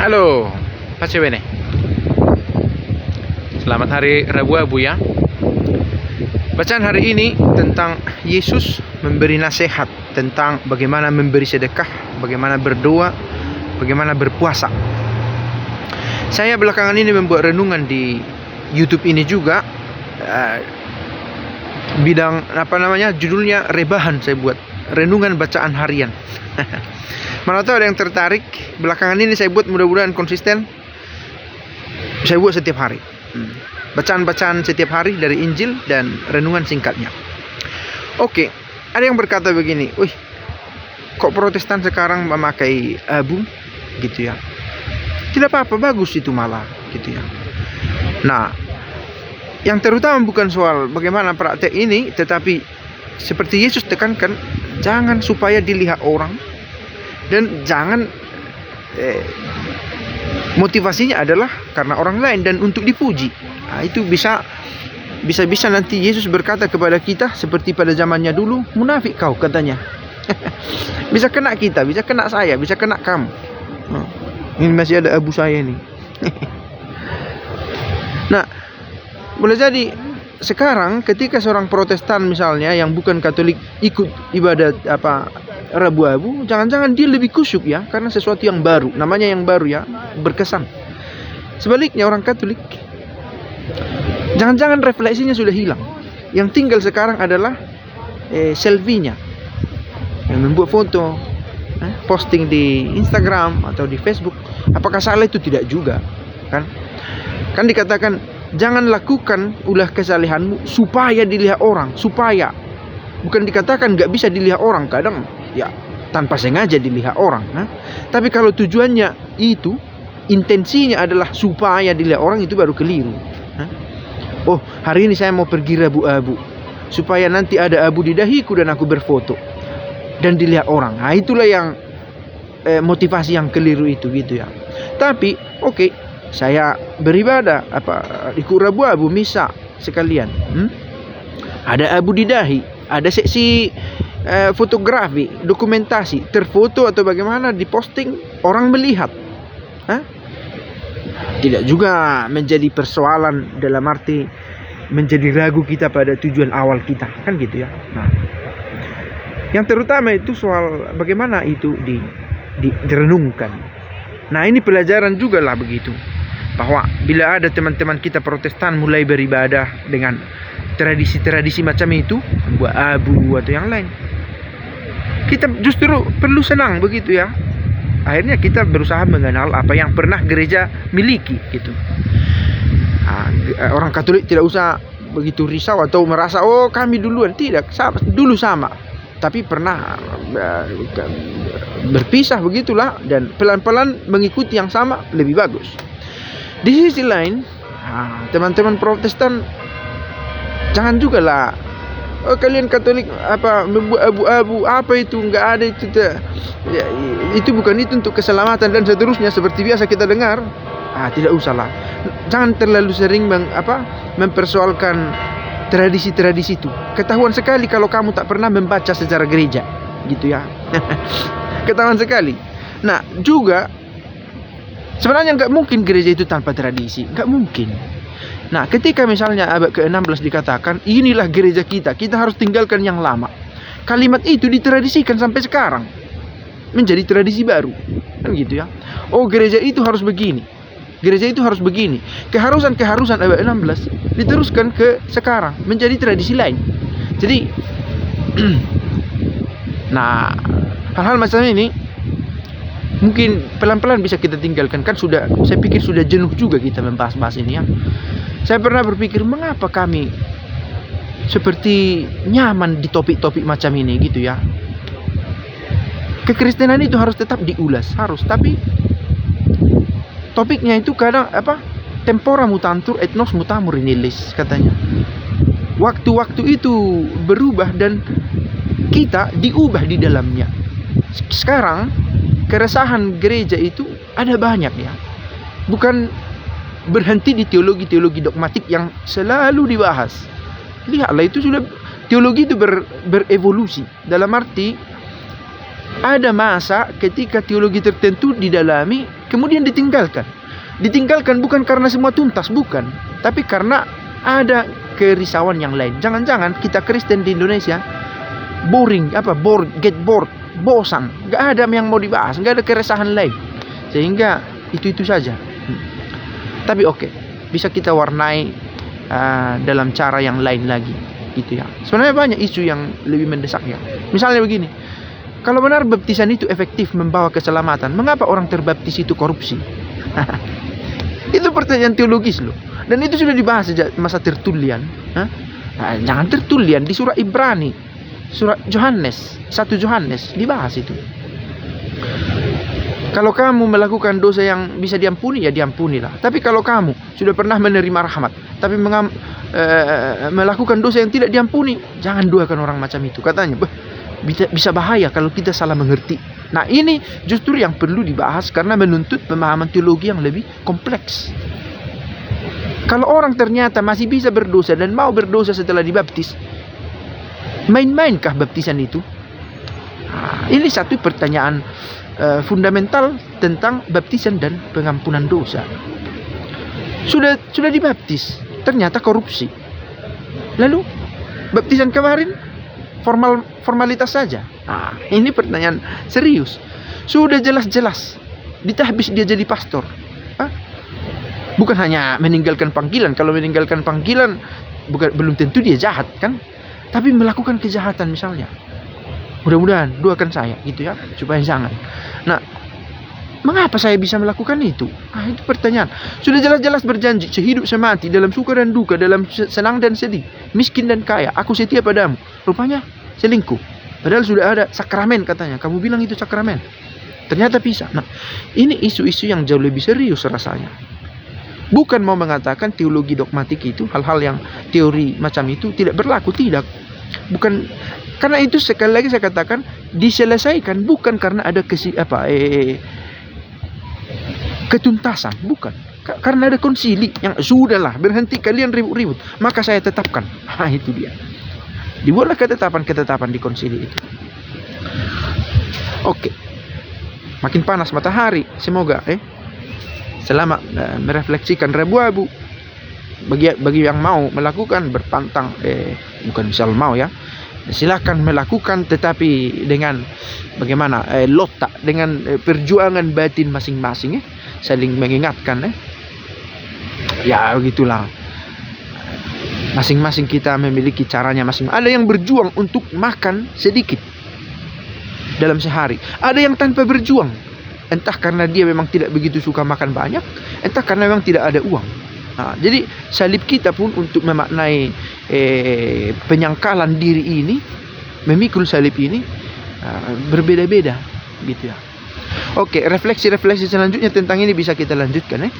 Halo, Pak Bene. Selamat hari Rabu Abu ya. Bacaan hari ini tentang Yesus memberi nasihat tentang bagaimana memberi sedekah, bagaimana berdoa, bagaimana berpuasa. Saya belakangan ini membuat renungan di YouTube ini juga, bidang judulnya rebahan. Saya buat renungan bacaan harian. Mana tahu ada yang tertarik. Belakangan ini saya buat, mudah-mudahan konsisten. Saya buat setiap hari bacaan-bacaan setiap hari dari Injil dan renungan singkatnya. Oke, ada yang berkata begini, wih, kok Protestan sekarang memakai abu gitu ya? Tidak apa-apa, bagus itu malah gitu ya. Nah, yang terutama bukan soal bagaimana praktek ini, tetapi seperti Yesus tekankan, jangan supaya dilihat orang, dan jangan motivasinya adalah karena orang lain dan untuk dipuji. Nah, itu bisa nanti Yesus berkata kepada kita seperti pada zamannya dulu, munafik kau katanya. Bisa kena kita, bisa kena saya, bisa kena kamu. Ini masih ada abu saya ini. Nah, boleh jadi sekarang ketika seorang Protestan misalnya yang bukan Katolik ikut ibadat Rabu Abu, jangan-jangan dia lebih kusyuk ya, karena sesuatu yang baru, namanya yang baru ya, berkesan. Sebaliknya orang Katolik, jangan-jangan refleksinya sudah hilang. Yang tinggal sekarang adalah selfie-nya, yang membuat foto, posting di Instagram atau di Facebook. Apakah salah? Itu tidak juga, kan dikatakan jangan lakukan ulah kesalehanmu supaya dilihat orang, supaya. Bukan dikatakan nggak bisa dilihat orang, kadang ya tanpa sengaja dilihat orang. Tapi kalau tujuannya itu, intensinya adalah supaya dilihat orang, itu baru keliru. Oh, hari ini saya mau pergi Rabu Abu supaya nanti ada abu di dahiku dan aku berfoto dan dilihat orang. Nah, itulah yang motivasi yang keliru itu gitu ya. Tapi oke, saya beribadah ikut Rabu Abu misa sekalian. Ada abu di dahi, ada seksi fotografi, dokumentasi, terfoto atau bagaimana, diposting, orang melihat. Tidak juga menjadi persoalan dalam arti menjadi ragu kita pada tujuan awal kita, kan gitu ya. Nah, yang terutama itu soal bagaimana itu direnungkan. Nah, ini pelajaran juga lah begitu, bahwa bila ada teman-teman kita Protestan mulai beribadah dengan tradisi-tradisi macam itu, membuat abu atau yang lain, kita justru perlu senang begitu ya. Akhirnya kita berusaha mengenal apa yang pernah gereja miliki gitu. Orang Katolik tidak usah begitu risau atau merasa oh kami duluan. Tidak, dulu sama, tapi pernah berpisah begitulah, dan pelan-pelan mengikuti yang sama lebih bagus. Di sisi lain, teman-teman Protestan, jangan juga lah, oh kalian Katolik membuat abu-abu, apa itu, nggak ada itu, ya, itu bukan itu untuk keselamatan dan seterusnya, seperti biasa kita dengar. Tidak usah lah, jangan terlalu sering mempersoalkan tradisi-tradisi itu. Ketahuan sekali kalau kamu tak pernah membaca sejarah gereja gitu ya. Ketahuan sekali. Nah, juga sebenarnya nggak mungkin gereja itu tanpa tradisi, nggak mungkin. Nah, ketika misalnya abad ke-16 dikatakan inilah gereja kita harus tinggalkan yang lama, kalimat itu ditradisikan sampai sekarang menjadi tradisi baru, kan gitu ya. Oh, gereja itu harus begini, gereja itu harus begini. Keharusan abad 16 diteruskan ke sekarang menjadi tradisi lain. Jadi nah, hal-hal macam ini mungkin pelan-pelan bisa kita tinggalkan. Kan saya pikir sudah jenuh juga kita membahas-bahas ini ya. Saya pernah berpikir, mengapa kami seperti nyaman di topik-topik macam ini gitu ya. Kekristenan itu harus tetap diulas, harus, tapi topiknya itu kadang tempora mutantur et nos mutamur inilis katanya. Waktu-waktu itu berubah dan kita diubah di dalamnya. Sekarang keresahan gereja itu ada banyak ya. Bukan berhenti di teologi-teologi dogmatik yang selalu dibahas. Lihatlah, itu sudah teologi itu berevolusi. Dalam arti ada masa ketika teologi tertentu didalami kemudian ditinggalkan bukan karena semua tuntas, bukan, tapi karena ada kerisauan yang lain. Jangan-jangan kita Kristen di Indonesia get bored, bosan, gak ada yang mau dibahas, gak ada keresahan lain, sehingga itu saja. Tapi oke, bisa kita warnai dalam cara yang lain lagi, gitu ya. Sebenarnya banyak isu yang lebih mendesak ya. Misalnya begini, kalau benar baptisan itu efektif membawa keselamatan, mengapa orang terbaptis itu korupsi? Itu pertanyaan teologis loh. Dan itu sudah dibahas sejak masa Tertullian. Nah, jangan Tertullian, di surah Ibrani, surah Yohanes, 1 Yohanes dibahas itu. Kalau kamu melakukan dosa yang bisa diampuni, ya diampunilah. Tapi kalau kamu sudah pernah menerima rahmat, tapi melakukan dosa yang tidak diampuni, jangan duakan orang macam itu. Katanya, bisa bahaya kalau kita salah mengerti. Nah, ini justru yang perlu dibahas karena menuntut pemahaman teologi yang lebih kompleks. Kalau orang ternyata masih bisa berdosa dan mau berdosa setelah dibaptis, main-mainkah baptisan itu? Nah, ini satu pertanyaan fundamental tentang baptisan dan pengampunan dosa. Sudah dibaptis, ternyata korupsi. Lalu baptisan kemarin formalitas saja. Nah, ini pertanyaan serius. Sudah jelas-jelas ditahbis dia jadi pastor. Bukan hanya meninggalkan panggilan. Kalau meninggalkan panggilan belum tentu dia jahat kan, tapi melakukan kejahatan misalnya. Mudah-mudahan doakan saya gitu ya, supaya jangan. Nah, mengapa saya bisa melakukan itu? Itu pertanyaan. Sudah jelas-jelas berjanji sehidup semati, dalam suka dan duka, dalam senang dan sedih, miskin dan kaya, aku setia padamu. Rupanya selingkuh. Padahal sudah ada sakramen katanya. Kamu bilang itu sakramen. Ternyata pisah. Nah, ini isu-isu yang jauh lebih serius rasanya. Bukan mau mengatakan teologi dogmatik itu, hal-hal yang teori macam itu tidak berlaku, tidak. Bukan, karena itu sekali lagi saya katakan diselesaikan bukan karena ada ketuntasan, bukan. Karena ada konsili yang sudahlah berhenti kalian ribut-ribut, maka saya tetapkan. Itu dia. Dibuatlah ketetapan di konsili itu. Oke. Makin panas matahari, semoga selama merefleksikan Rabu-Abu, bagi yang mau melakukan berpantang, bukan misal mau ya, silakan melakukan, tetapi dengan bagaimana lotak dengan perjuangan batin masing-masing, saling mengingatkan, ya begitulah. Masing-masing kita memiliki caranya masing-masing. Ada yang berjuang untuk makan sedikit dalam sehari, ada yang tanpa berjuang, entah karena dia memang tidak begitu suka makan banyak, entah karena memang tidak ada uang. Nah, jadi salib kita pun untuk memaknai penyangkalan diri ini, memikul salib ini berbeda-beda gitu ya. Oke, refleksi selanjutnya tentang ini bisa kita lanjutkan